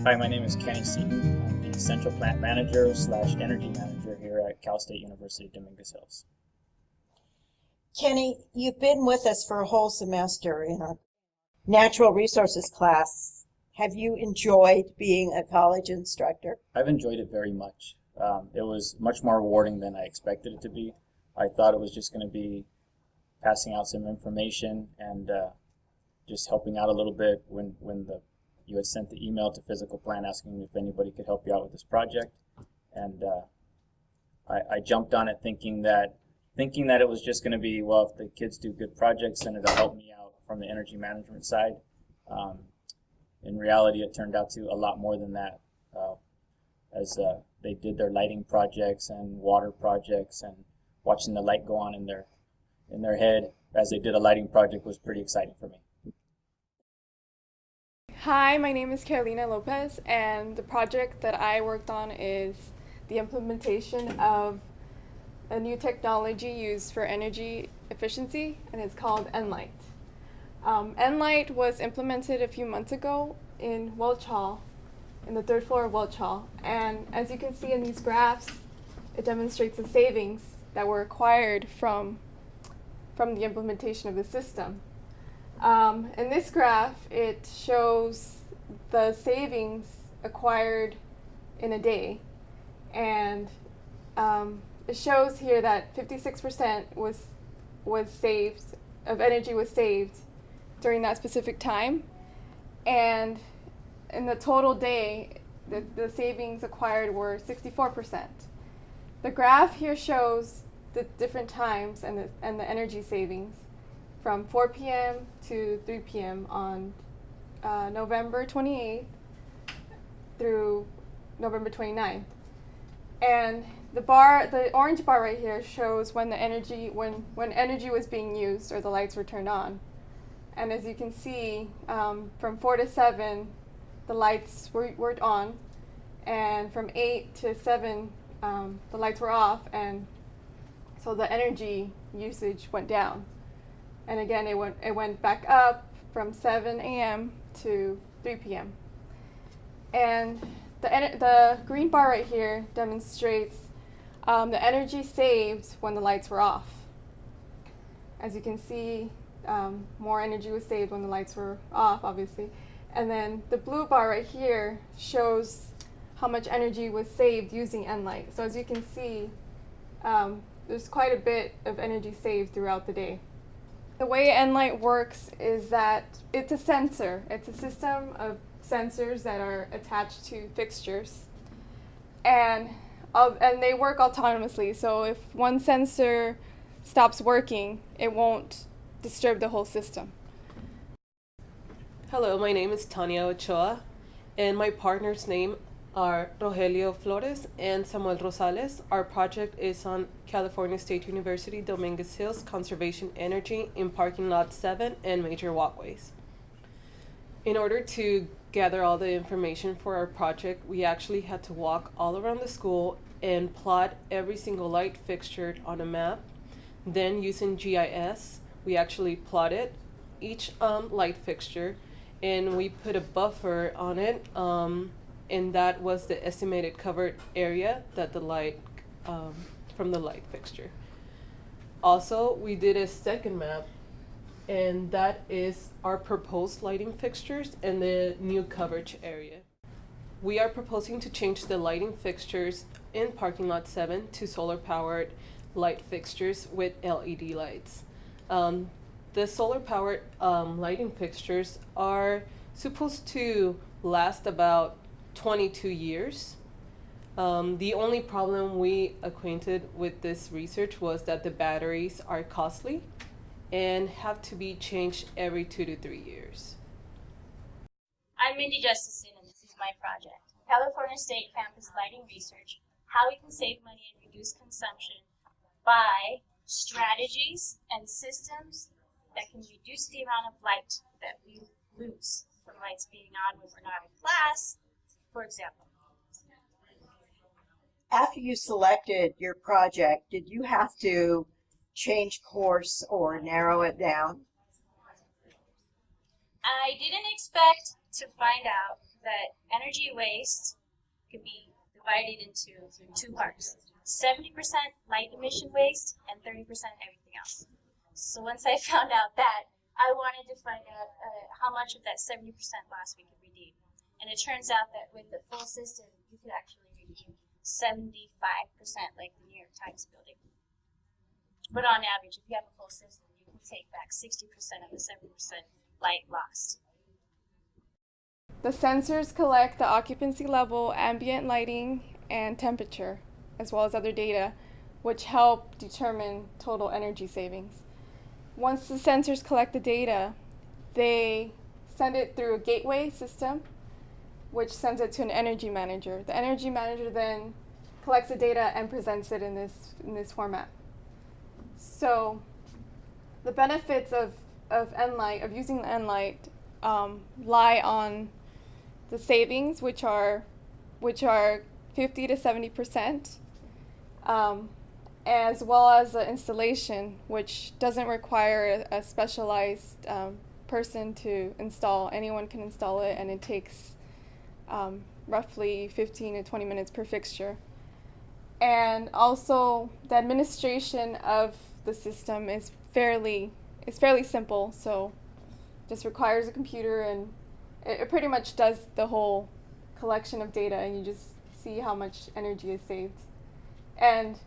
Hi, my name is Kenny Seaton. I'm the Central Plant Manager slash Energy Manager here at Cal State University Dominguez Hills. Kenny, you've been with us for a whole semester in our natural resources class. Have you enjoyed being a college instructor? I've enjoyed it very much. It was much more rewarding than I expected it to be. I thought it was just going to be passing out some information and just helping out a little bit when you had sent the email to Physical Plant asking if anybody could help you out with this project. And I jumped on it thinking that it was just going to be, well, if the kids do good projects, then it'll help me out from the energy management side. In reality, it turned out to a lot more than that, as they did their lighting projects and water projects, and watching the light go on in their head as they did a lighting project was pretty exciting for me. Hi, my name is Carolina Lopez, and the project that I worked on is the implementation of a new technology used for energy efficiency, and it's called Nlight. Nlight was implemented a few months ago in Welch Hall, in the third floor of Welch Hall, and as you can see in these graphs, it demonstrates the savings that were acquired from the implementation of the system. In this graph, it shows the savings acquired in a day, and it shows here that 56% was saved of energy was saved during that specific time, and in the total day, the savings acquired were 64%. The graph here shows the different times and the energy savings from 4 p.m. to 3 p.m. on November 28th through November 29th. And the orange bar right here shows when energy was being used or the lights were turned on. And as you can see, from 4 to 7, the lights were on, and from 8 to 7, the lights were off, and so the energy usage went down. And again, it went back up from 7 a.m. to 3 p.m. And the green bar right here demonstrates the energy saved when the lights were off. As you can see, more energy was saved when the lights were off, obviously. And then the blue bar right here shows how much energy was saved using Nlight. So as you can see, there's quite a bit of energy saved throughout the day. The way Nlight works is that it's a sensor. It's a system of sensors that are attached to fixtures, and they work autonomously. So if one sensor stops working, it won't disturb the whole system. Hello, my name is Tania Ochoa, and my partner's name are Rogelio Flores and Samuel Rosales. Our project is on California State University Dominguez Hills Conservation Energy in Parking Lot 7 and major walkways. In order to gather all the information for our project, we actually had to walk all around the school and plot every single light fixture on a map. Then using GIS, we actually plotted each light fixture, and we put a buffer on it, and that was the estimated covered area that the light from the light fixture. Also, we did a second map, and that is our proposed lighting fixtures and the new coverage area. We are proposing to change the lighting fixtures in parking lot 7 to solar powered light fixtures with LED lights. The solar powered lighting fixtures are supposed to last about 22 years. The only problem we acquainted with this research was that the batteries are costly and have to be changed every 2 to 3 years. I'm Mindy Justison, and this is my project, California State Campus Lighting Research, how we can save money and reduce consumption by strategies and systems that can reduce the amount of light that we lose from lights being on when we're not in class, for example. After you selected your project, did you have to change course or narrow it down? I didn't expect to find out that energy waste could be divided into two parts: 70% light emission waste and 30% everything else. So once I found out that, I wanted to find out how much of that 70% loss we could redeem. And it turns out that with the full system, you could actually redeem 75%, like the New York Times building. But on average, if you have a full system, you can take back 60% of the 70% light lost. The sensors collect the occupancy level, ambient lighting, and temperature, as well as other data, which help determine total energy savings. Once the sensors collect the data, they send it through a gateway system, which sends it to an energy manager. The energy manager then collects the data and presents it in this format. So the benefits of Nlight, of using the Nlight, lie on the savings, which are 50 to 70%, as well as the installation, which doesn't require a specialized person to install. Anyone can install it, and it takes roughly 15 to 20 minutes per fixture. And also, the administration of the system is fairly simple, so just requires a computer, and it pretty much does the whole collection of data, and you just see how much energy is saved. And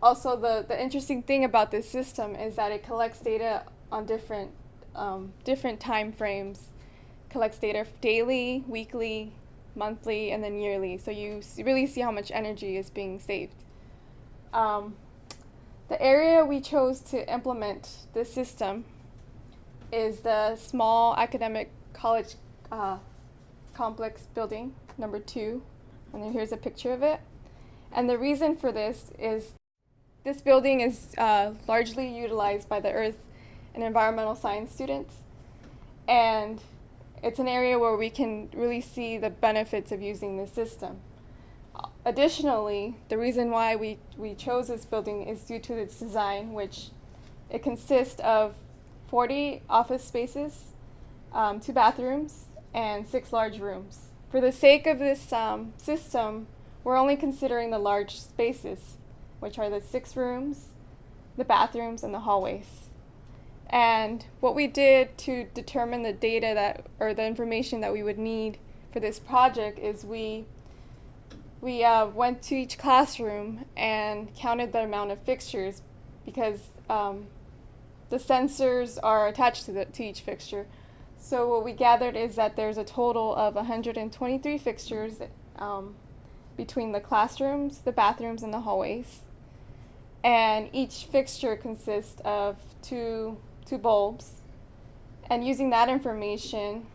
also, the interesting thing about this system is that it collects data on different time frames. Collects data daily, weekly, monthly, and then yearly. So you really see how much energy is being saved. The area we chose to implement this system is the small academic college complex building, number 2. And then here's a picture of it. And the reason for this is this building is largely utilized by the earth and environmental science students. And it's an area where we can really see the benefits of using this system. Additionally, the reason why we chose this building is due to its design, which it consists of 40 office spaces, 2 bathrooms, and 6 large rooms. For the sake of this system, we're only considering the large spaces, which are the 6 rooms, the bathrooms, and the hallways. And what we did to determine the data or the information that we would need for this project is we went to each classroom and counted the amount of fixtures, because the sensors are attached to each fixture. So what we gathered is that there's a total of 123 fixtures between the classrooms, the bathrooms, and the hallways. And each fixture consists of two bulbs. And using that information,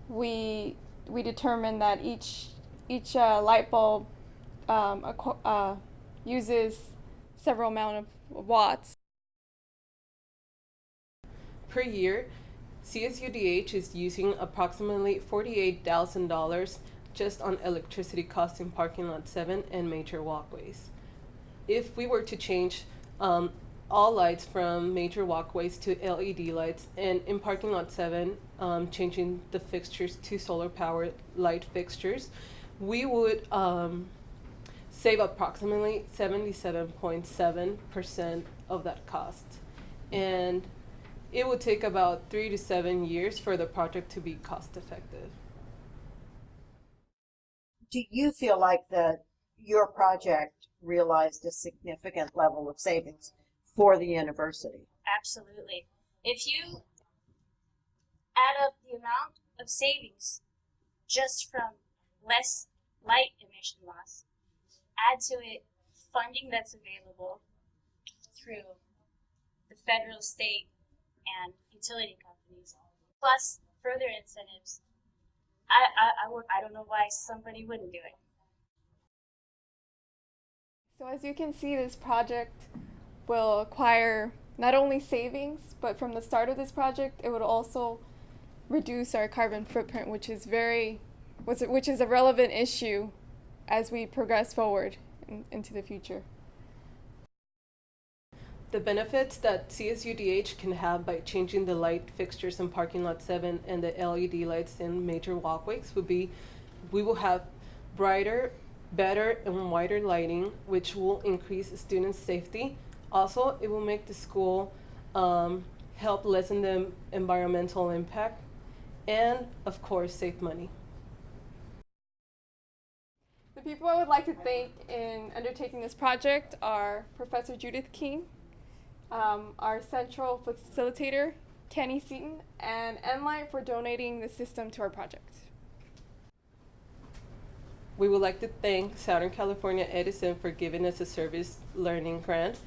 we determined that each light bulb uses several amount of watts. Per year, CSUDH is using approximately $48,000 just on electricity costs in parking lot 7 and major walkways. If we were to change all lights from major walkways to LED lights, and in parking lot 7, changing the fixtures to solar powered light fixtures, we would save approximately 77.7% of that cost. And it would take about 3 to 7 years for the project to be cost effective. Do you feel like your project realized a significant level of savings for the university? Absolutely. If you add up the amount of savings just from less light emission loss, add to it funding that's available through the federal, state, and utility companies, plus further incentives, I don't know why somebody wouldn't do it. So as you can see, this project will acquire not only savings, but from the start of this project, it would also reduce our carbon footprint, which is a relevant issue as we progress forward into the future. The benefits that CSUDH can have by changing the light fixtures in parking lot 7 and the LED lights in major walkways would be we will have brighter, better, and wider lighting, which will increase student safety. Also, it will make the school help lessen the environmental impact and, of course, save money. The people I would like to thank in undertaking this project are Professor Judith King, our central facilitator, Kenny Seaton, and Enlight for donating the system to our project. We would like to thank Southern California Edison for giving us a service learning grant.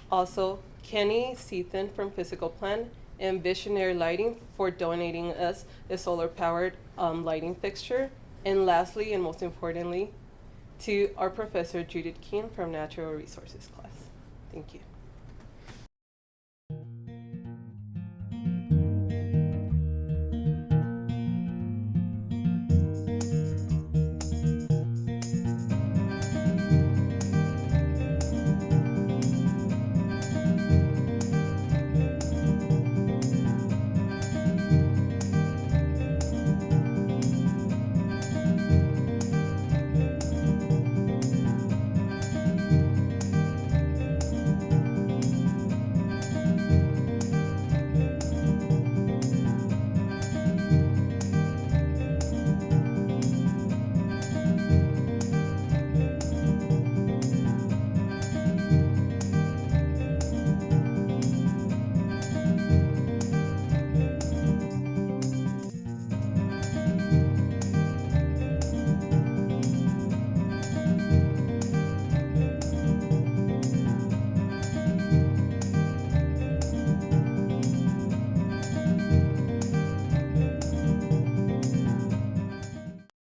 Also, Kenny Seaton from Physical Plant and Visionary Lighting for donating us a solar-powered lighting fixture. And lastly, and most importantly, to our Professor Judith King from Natural Resources class. Thank you.